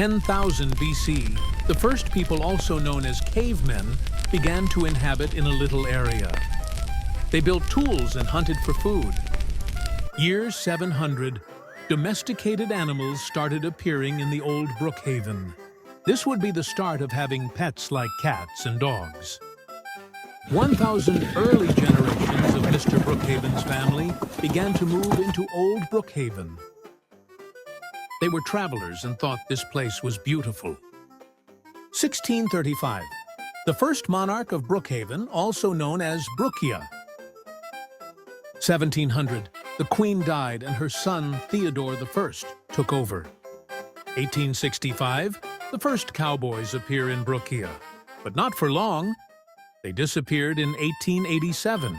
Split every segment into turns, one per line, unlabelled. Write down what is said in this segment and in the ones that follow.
10,000 BC, the first people, also known as cavemen, began to inhabit in a little area. They built tools and hunted for food. Year 700, domesticated animals started appearing in the old Brookhaven. This would be the start of having pets like cats and dogs. 1,000 early generations of Mr. Brookhaven's family began to move into old Brookhaven. They were travelers and thought this place was beautiful. 1635, the first monarch of Brookhaven, also known as Brookia. 1700, the Queen died and her son Theodore I took over. 1865, the first cowboys appear in Brookia, but not for long. They disappeared in 1887.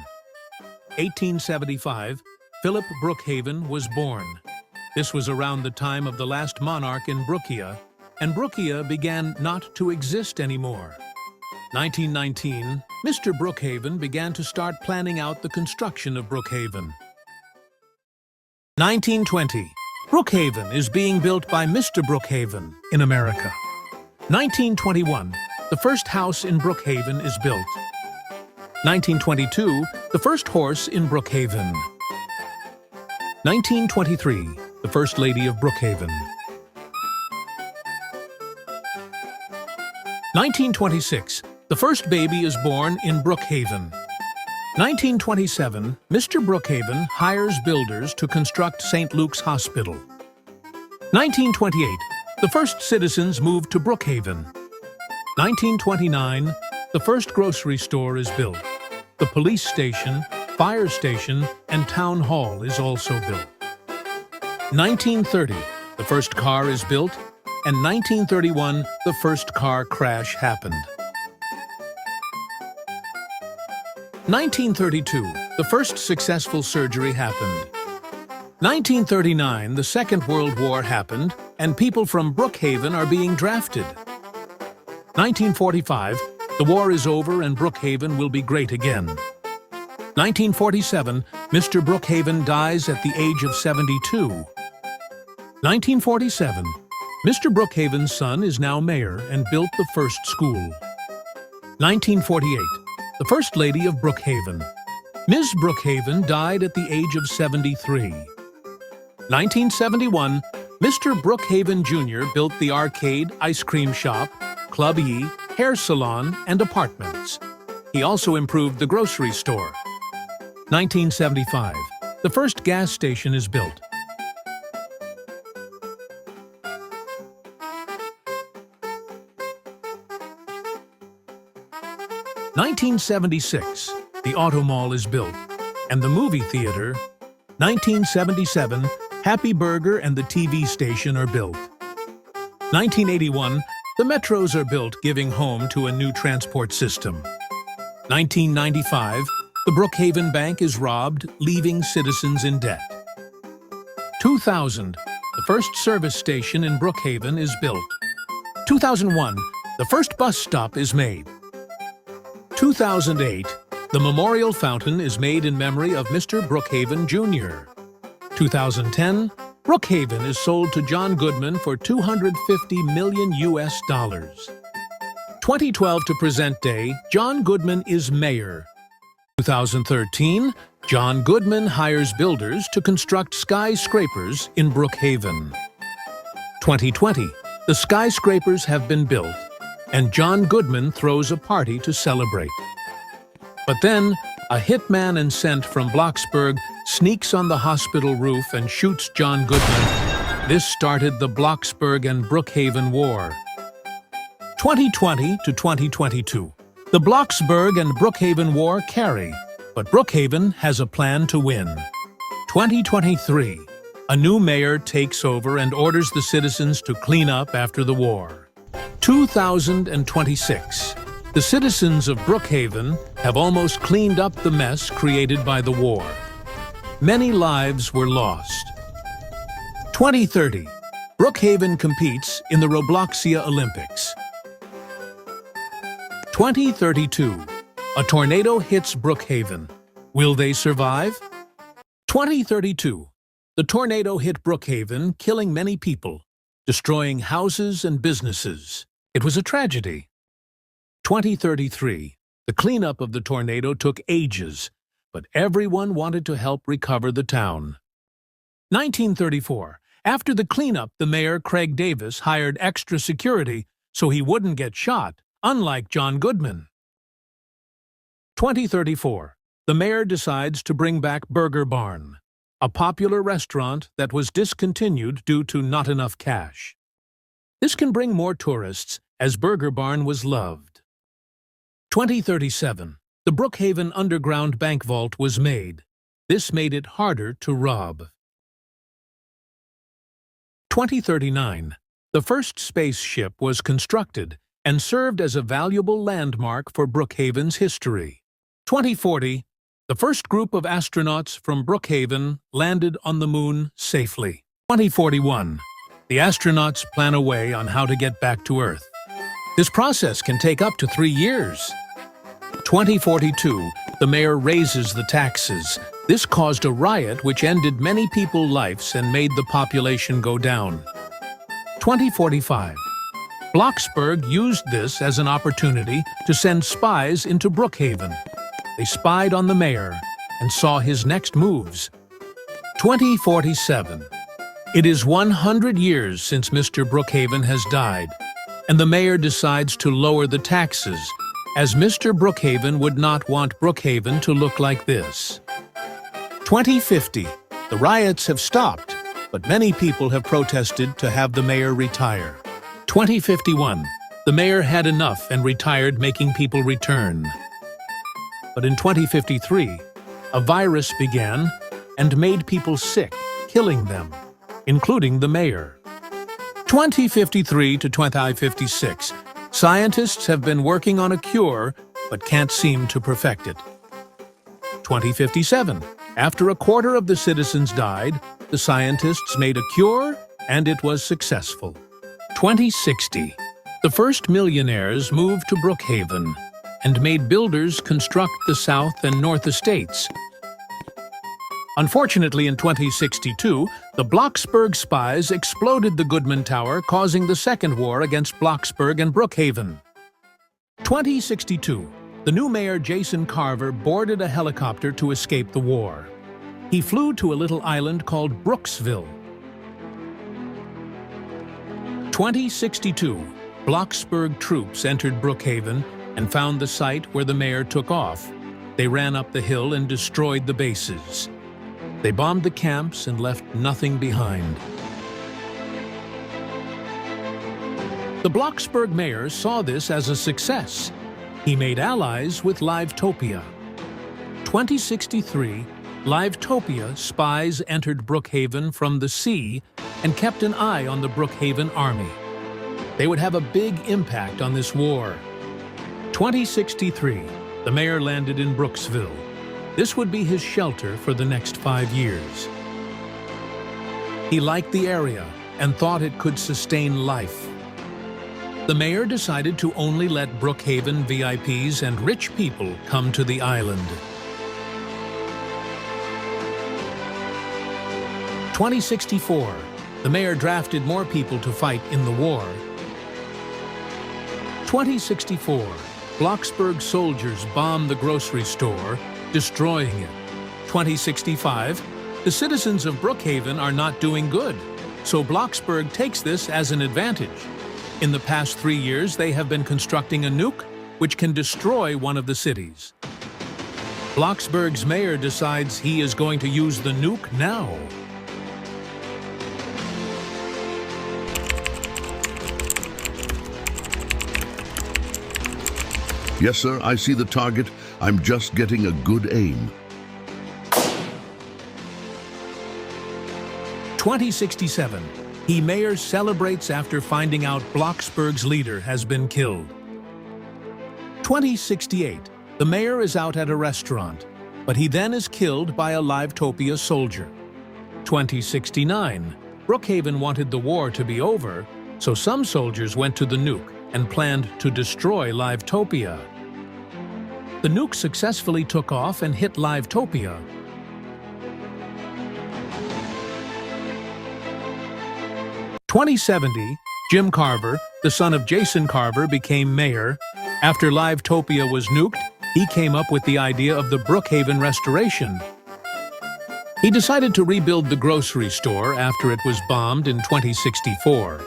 1875, Philip Brookhaven was born. This was around the time of the last monarch in Brookia, and Brookia began not to exist anymore. 1919, Mr. Brookhaven began to start planning out the construction of Brookhaven. 1920, Brookhaven is being built by Mr. Brookhaven in America. 1921, the first house in Brookhaven is built. 1922, the first horse in Brookhaven. 1923, the First Lady of Brookhaven. 1926, the first baby is born in Brookhaven. 1927, Mr. Brookhaven hires builders to construct St. Luke's Hospital. 1928, the first citizens moved to Brookhaven. 1929, the first grocery store is built. The police station, fire station, and town hall is also built. 1930, the first car is built, and 1931, the first car crash happened. 1932, the first successful surgery happened. 1939, the Second World War happened, and people from Brookhaven are being drafted. 1945, the war is over and Brookhaven will be great again. 1947, Mr. Brookhaven dies at the age of 72. 1947, Mr. Brookhaven's son is now mayor and built the first school. 1948, the First Lady of Brookhaven. Ms. Brookhaven died at the age of 73. 1971, Mr. Brookhaven Jr. built the arcade, ice cream shop, Club E, hair salon, and apartments. He also improved the grocery store. 1975, the first gas station is built. 1976, the Auto Mall is built, and the movie theater. 1977, Happy Burger and the TV station are built. 1981, the metros are built, giving home to a new transport system. 1995, the Brookhaven Bank is robbed, leaving citizens in debt. 2000, the first service station in Brookhaven is built. 2001, the first bus stop is made. 2008, the memorial fountain is made in memory of Mr. Brookhaven Jr. 2010, Brookhaven is sold to John Goodman for $250 million US. 2012 to present day, John Goodman is mayor. 2013, John Goodman hires builders to construct skyscrapers in Brookhaven. 2020, the skyscrapers have been built, and John Goodman throws a party to celebrate. But then, a hitman and scent from Bloxburg sneaks on the hospital roof and shoots John Goodman. This started the Bloxburg and Brookhaven War. 2020 to 2022. The Bloxburg and Brookhaven War carry, but Brookhaven has a plan to win. 2023. A new mayor takes over and orders the citizens to clean up after the war. 2026. The citizens of Brookhaven have almost cleaned up the mess created by the war. Many lives were lost. 2030. Brookhaven competes in the ROBLOXia Olympics. 2032. A tornado hits Brookhaven. Will they survive? 2032. The tornado hit Brookhaven, killing many people, destroying houses and businesses. It was a tragedy. 2033. The cleanup of the tornado took ages, but everyone wanted to help recover the town. 1934. After the cleanup, the mayor, Craig Davis, hired extra security so he wouldn't get shot, unlike John Goodman. 2034. The mayor decides to bring back Burger Barn, a popular restaurant that was discontinued due to not enough cash. This can bring more tourists, as Burger Barn was loved. 2037. The Brookhaven underground bank vault was made. This made it harder to rob. 2039. The first spaceship was constructed and served as a valuable landmark for Brookhaven's history. 2040. The first group of astronauts from Brookhaven landed on the moon safely. 2041. The astronauts plan a way on how to get back to Earth. This process can take up to 3 years. 2042. The mayor raises the taxes. This caused a riot which ended many people's lives and made the population go down. 2045. Bloxburg used this as an opportunity to send spies into Brookhaven. They spied on the mayor and saw his next moves. 2047. It is 100 years since Mr. Brookhaven has died, and the mayor decides to lower the taxes, as Mr. Brookhaven would not want Brookhaven to look like this. 2050. The riots have stopped, but many people have protested to have the mayor retire. 2051. The mayor had enough and retired, making people return. But in 2053, a virus began and made people sick, killing them, including the mayor. 2053 to 2056, scientists have been working on a cure but can't seem to perfect it. 2057, after a quarter of the citizens died, the scientists made a cure and it was successful. 2060, the first millionaires moved to Brookhaven and made builders construct the South and North Estates. Unfortunately, in 2062, the Bloxburg spies exploded the Goodman Tower, causing the Second War against Bloxburg and Brookhaven. 2062, the new mayor Jason Carver boarded a helicopter to escape the war. He flew to a little island called Brooksville. 2062, Bloxburg troops entered Brookhaven and found the site where the mayor took off. They ran up the hill and destroyed the bases. They bombed the camps and left nothing behind. The Bloxburg mayor saw this as a success. He made allies with Livetopia. 2063, Livetopia spies entered Brookhaven from the sea and kept an eye on the Brookhaven army. They would have a big impact on this war. 2063, the mayor landed in Brooksville. This would be his shelter for the next 5 years. He liked the area and thought it could sustain life. The mayor decided to only let Brookhaven VIPs and rich people come to the island. 2064, the mayor drafted more people to fight in the war. 2064, Bloxburg soldiers bombed the grocery store, destroying it. 2065, the citizens of Brookhaven are not doing good, so Bloxburg takes this as an advantage. In the past 3 years, they have been constructing a nuke which can destroy one of the cities. Bloxburg's mayor decides he is going to use the nuke now.
Yes, sir, I see the target. I'm just getting a good aim.
2067. Mayor celebrates after finding out Bloxburg's leader has been killed. 2068. The mayor is out at a restaurant, but he then is killed by a Livetopia soldier. 2069. Brookhaven wanted the war to be over, so some soldiers went to the nuke and planned to destroy Livetopia. The nuke successfully took off and hit Livetopia. 2070, Jim Carver, the son of Jason Carver, became mayor. After Livetopia was nuked, he came up with the idea of the Brookhaven restoration. He decided to rebuild the grocery store after it was bombed in 2064.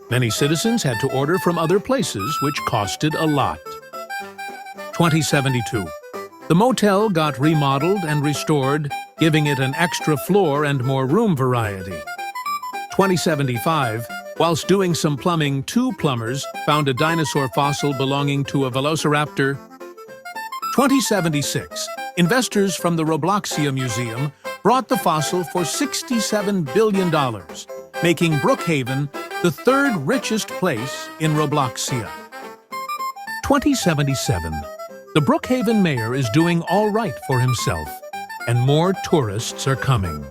Many citizens had to order from other places, which costed a lot. 2072. The motel got remodeled and restored, giving it an extra floor and more room variety. 2075. Whilst doing some plumbing, two plumbers found a dinosaur fossil belonging to a velociraptor. 2076. Investors from the ROBLOXia Museum brought the fossil for $67 billion, making Brookhaven the third richest place in ROBLOXia. 2077. The Brookhaven mayor is doing all right for himself, and more tourists are coming.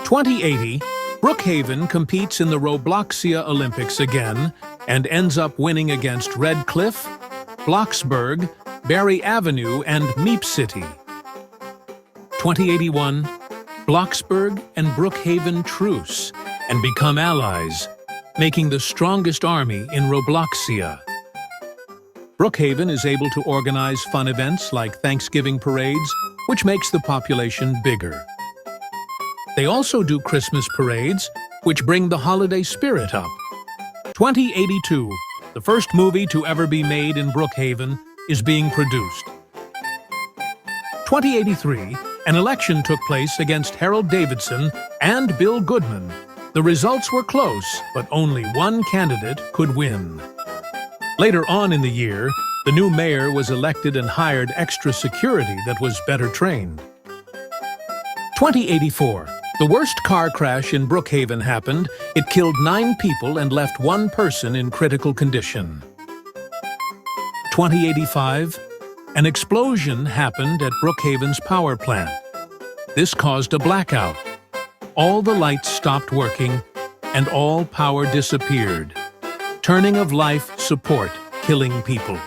2080. Brookhaven competes in the ROBLOXia Olympics again and ends up winning against Red Cliff, Bloxburg, Barry Avenue, and Meep City. 2081. Bloxburg and Brookhaven truce and become allies, making the strongest army in ROBLOXia. Brookhaven is able to organize fun events like Thanksgiving parades, which makes the population bigger. They also do Christmas parades, which bring the holiday spirit up. 2082, the first movie to ever be made in Brookhaven, is being produced. 2083, an election took place against Harold Davidson and Bill Goodman. The results were close, but only one candidate could win. Later on in the year, the new mayor was elected and hired extra security that was better trained. 2084. The worst car crash in Brookhaven happened. It killed 9 people and left 1 person in critical condition. 2085. An explosion happened at Brookhaven's power plant. This caused a blackout. All the lights stopped working, and all power disappeared. Turning of life support, killing people.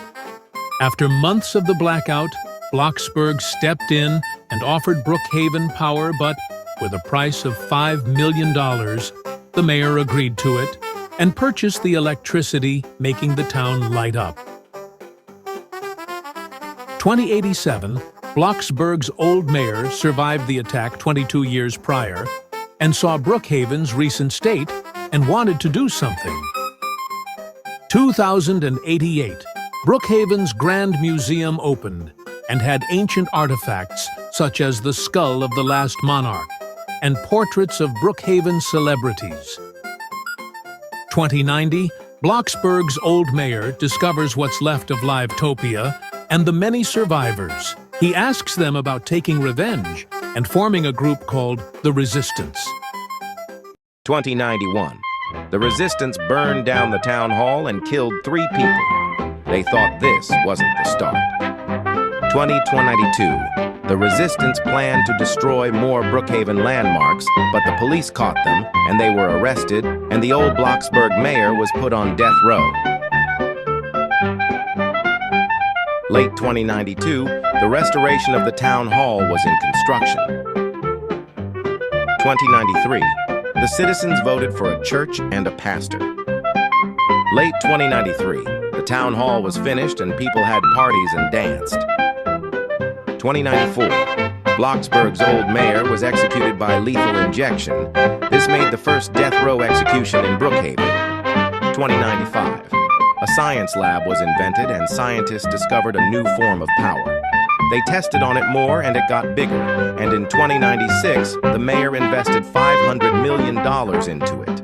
After months of the blackout, Bloxburg stepped in and offered Brookhaven power, but with a price of $5 million, the mayor agreed to it and purchased the electricity, making the town light up. 2087, Bloxburg's old mayor survived the attack 22 years prior and saw Brookhaven's recent state and wanted to do something. 2088, Brookhaven's Grand Museum opened and had ancient artifacts such as the skull of the last monarch and portraits of Brookhaven celebrities. 2090, Bloxburg's old mayor discovers what's left of Livetopia and the many survivors. He asks them about taking revenge and forming a group called the Resistance.
2091. The Resistance burned down the town hall and killed 3 people. They thought this wasn't the start. 2092. The Resistance planned to destroy more Brookhaven landmarks, but the police caught them, and they were arrested, and the old Bloxburg mayor was put on death row. Late 2092, the restoration of the town hall was in construction. 2093, the citizens voted for a church and a pastor. Late 2093, the town hall was finished and people had parties and danced. 2094, Bloxburg's old mayor was executed by lethal injection. This made the first death row execution in Brookhaven. 2095, a science lab was invented and scientists discovered a new form of power. They tested on it more and it got bigger, and in 2096, the mayor invested $500 million into it.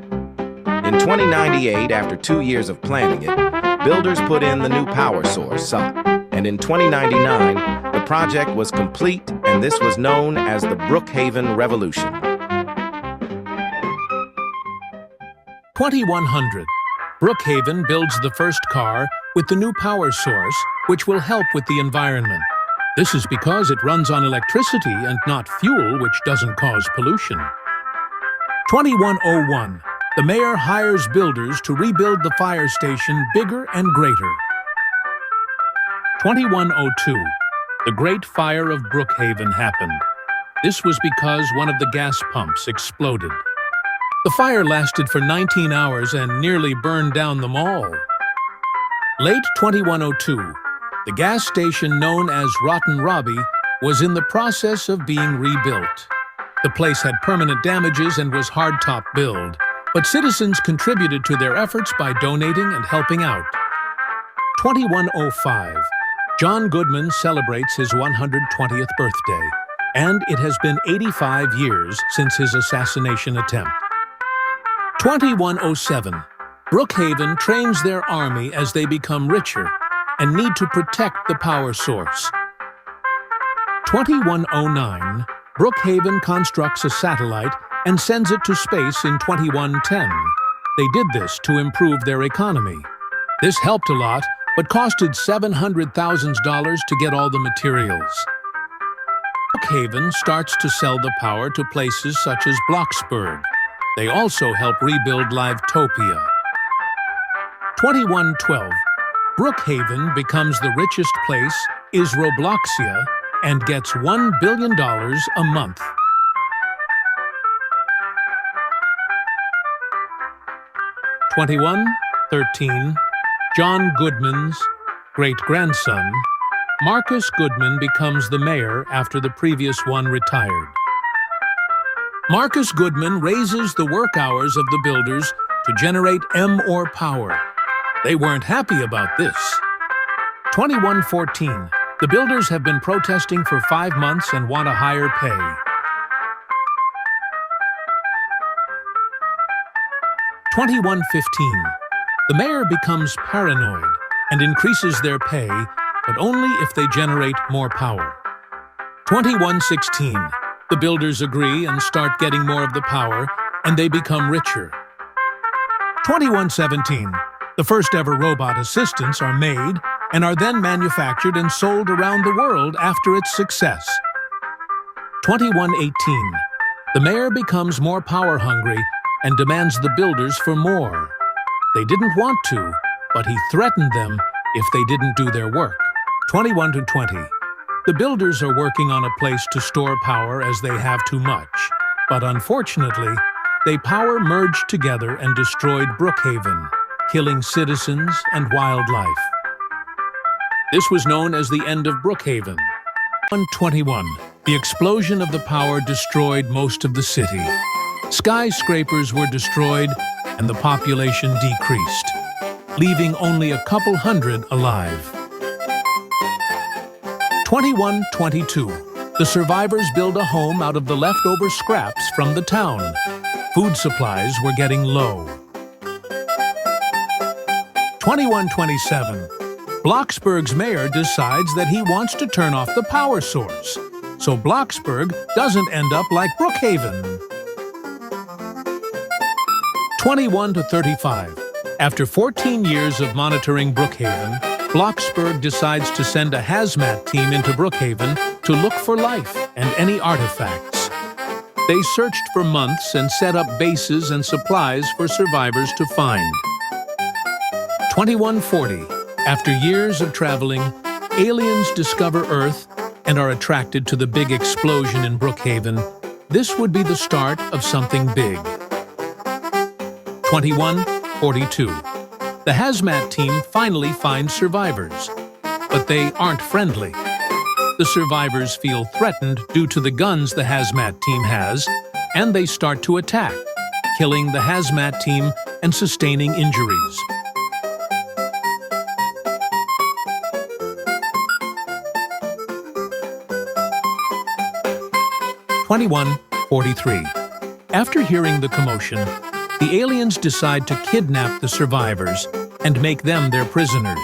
In 2098, after 2 years of planning it, builders put in the new power source, SUP, and in 2099, the project was complete, and this was known as the Brookhaven Revolution.
2100. Brookhaven builds the first car with the new power source, which will help with the environment. This is because it runs on electricity and not fuel, which doesn't cause pollution. 2101. The mayor hires builders to rebuild the fire station bigger and greater. 2102. The Great Fire of Brookhaven happened. This was because one of the gas pumps exploded. The fire lasted for 19 hours and nearly burned down the mall. Late 2102, the gas station known as Rotten Robbie was in the process of being rebuilt. The place had permanent damages and was hardtop build, but citizens contributed to their efforts by donating and helping out. 2105, John Goodman celebrates his 120th birthday, and it has been 85 years since his assassination attempt. 2107, Brookhaven trains their army as they become richer and need to protect the power source. 2109, Brookhaven constructs a satellite and sends it to space in 2110. They did this to improve their economy. This helped a lot, but costed $700,000 to get all the materials. Brookhaven starts to sell the power to places such as Bloxburg. They also help rebuild Livetopia. 2112, Brookhaven becomes the richest place, is ROBLOXia, and gets $1 billion a month. 2113, John Goodman's great-grandson, Marcus Goodman, becomes the mayor after the previous one retired. Marcus Goodman raises the work hours of the builders to generate more power. They weren't happy about this. 2114, the builders have been protesting for 5 months and want a higher pay. 2115, the mayor becomes paranoid and increases their pay, but only if they generate more power. 2116, the builders agree and start getting more of the power, and they become richer. 2117, the first ever robot assistants are made and are then manufactured and sold around the world after its success. 2118, the mayor becomes more power hungry and demands the builders for more. They didn't want to, but he threatened them if they didn't do their work. 2120, the builders are working on a place to store power as they have too much, but unfortunately, they power merged together and destroyed Brookhaven, killing citizens and wildlife. This was known as the end of Brookhaven. 121, the explosion of the power destroyed most of the city. Skyscrapers were destroyed and the population decreased, leaving only a couple hundred alive. 2122, the survivors build a home out of the leftover scraps from the town. Food supplies were getting low. 2127, Bloxburg's mayor decides that he wants to turn off the power source, so Bloxburg doesn't end up like Brookhaven. 2135, after 14 years of monitoring Brookhaven, Bloxburg decides to send a hazmat team into Brookhaven to look for life and any artifacts. They searched for months and set up bases and supplies for survivors to find. 2140, after years of traveling, aliens discover Earth and are attracted to the big explosion in Brookhaven. This would be the start of something big. 2142, the hazmat team finally finds survivors, but they aren't friendly. The survivors feel threatened due to the guns the hazmat team has, and they start to attack, killing the hazmat team and sustaining injuries. 2143, after hearing the commotion, the aliens decide to kidnap the survivors and make them their prisoners.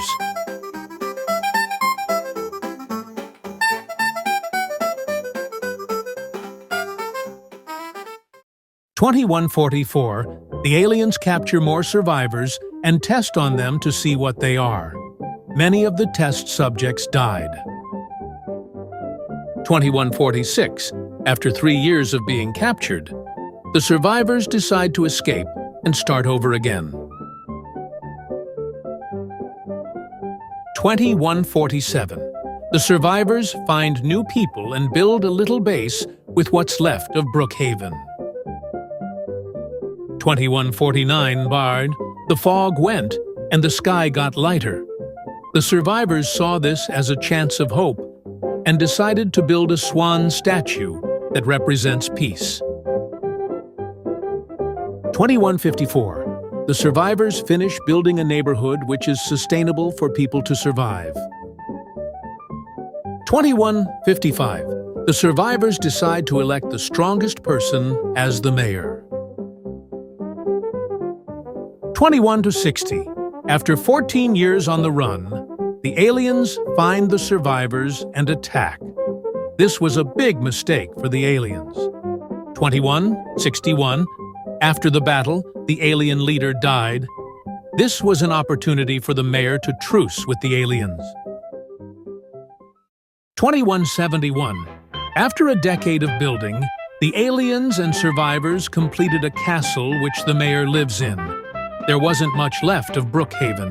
2144, the aliens capture more survivors and test on them to see what they are. Many of the test subjects died. 2146, after 3 years of being captured, the survivors decide to escape and start over again. 2147, the survivors find new people and build a little base with what's left of Brookhaven. 2149 barred, the fog went and the sky got lighter. The survivors saw this as a chance of hope and decided to build a swan statue that represents peace. 2154. The survivors finish building a neighborhood which is sustainable for people to survive. 2155. The survivors decide to elect the strongest person as the mayor. 2160. After 14 years on the run, the aliens find the survivors and attack. This was a big mistake for the aliens. 2161. After the battle, the alien leader died. This was an opportunity for the mayor to truce with the aliens. 2171. After a decade of building, the aliens and survivors completed a castle which the mayor lives in. There wasn't much left of Brookhaven.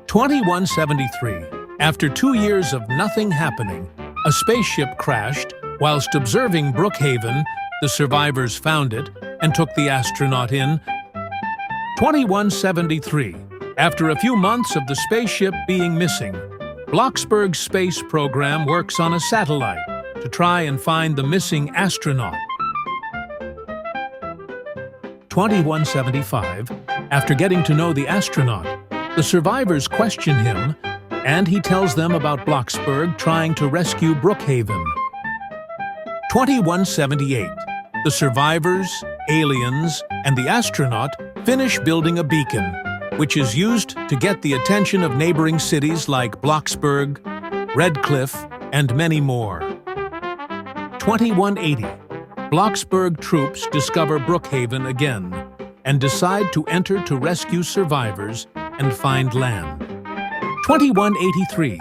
2173. After 2 years of nothing happening, a spaceship crashed. Whilst observing Brookhaven, the survivors found it and took the astronaut in. 2173. After a few months of the spaceship being missing, Bloxburg's space program works on a satellite to try and find the missing astronaut. 2175. After getting to know the astronaut, the survivors question him, and he tells them about Bloxburg trying to rescue Brookhaven. 2178. The survivors, aliens, and the astronaut finish building a beacon, which is used to get the attention of neighboring cities like Bloxburg, Redcliffe, and many more. 2180. Bloxburg troops discover Brookhaven again and decide to enter to rescue survivors and find land. 2183.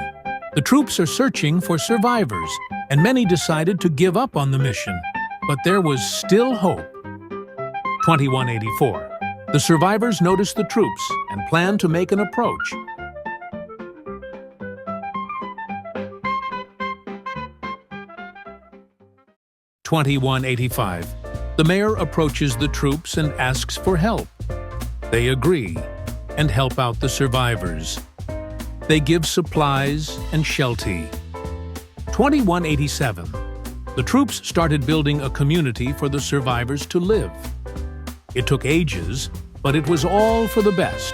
The troops are searching for survivors, and many decided to give up on the mission, but there was still hope. 2184. The survivors notice the troops and plan to make an approach. 2185. The mayor approaches the troops and asks for help. They agree and help out the survivors. They give supplies and shelter. 2187. The troops started building a community for the survivors to live. It took ages, but it was all for the best.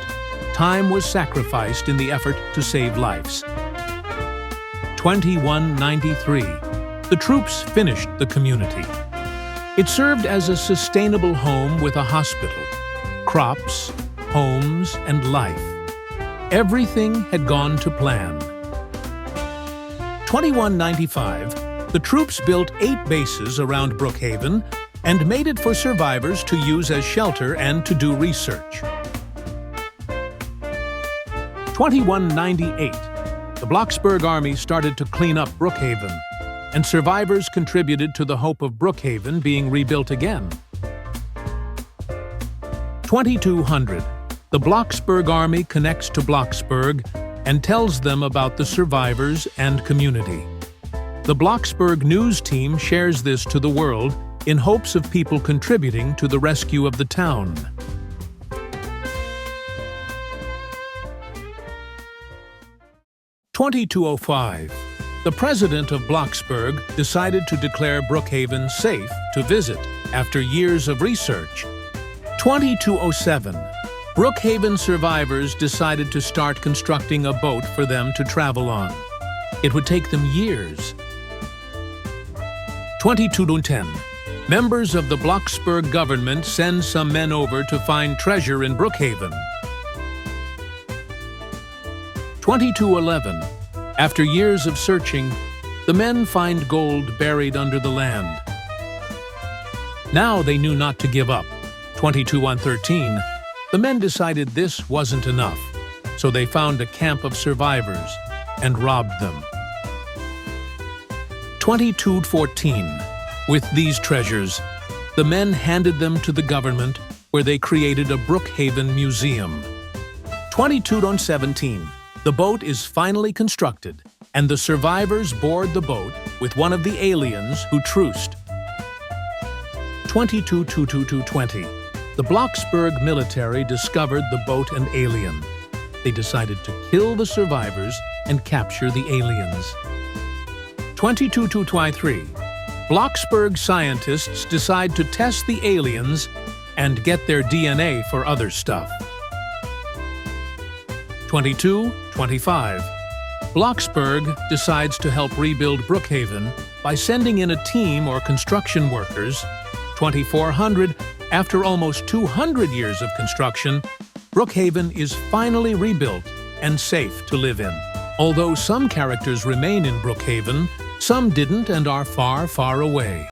Time was sacrificed in the effort to save lives. 2193. The troops finished the community. It served as a sustainable home with a hospital, crops, homes, and life. Everything had gone to plan. 2195. The troops built 8 bases around Brookhaven and made it for survivors to use as shelter and to do research. 2198. The Bloxburg Army started to clean up Brookhaven, and survivors contributed to the hope of Brookhaven being rebuilt again. 2200. The Bloxburg Army connects to Bloxburg and tells them about the survivors and community. The Bloxburg news team shares this to the world in hopes of people contributing to the rescue of the town. 2205. The president of Bloxburg decided to declare Brookhaven safe to visit after years of research. 2207. Brookhaven survivors decided to start constructing a boat for them to travel on. It would take them years. 2210. Members of the Bloxburg government send some men over to find treasure in Brookhaven. 2211. After years of searching, the men find gold buried under the land. Now they knew not to give up. 2213. The men decided this wasn't enough, so they found a camp of survivors and robbed them. 2214. With these treasures, the men handed them to the government, where they created a Brookhaven museum. 2217. The boat is finally constructed, and the survivors board the boat with one of the aliens who truced. 22-2220. The Bloxburg military discovered the boat and alien. They decided to kill the survivors and capture the aliens. 22-2223. Bloxburg scientists decide to test the aliens and get their DNA for other stuff. 22-25. Bloxburg decides to help rebuild Brookhaven by sending in a team or construction workers. 2400. After almost 200 years of construction, Brookhaven is finally rebuilt and safe to live in. Although some characters remain in Brookhaven, some didn't and are far, far away.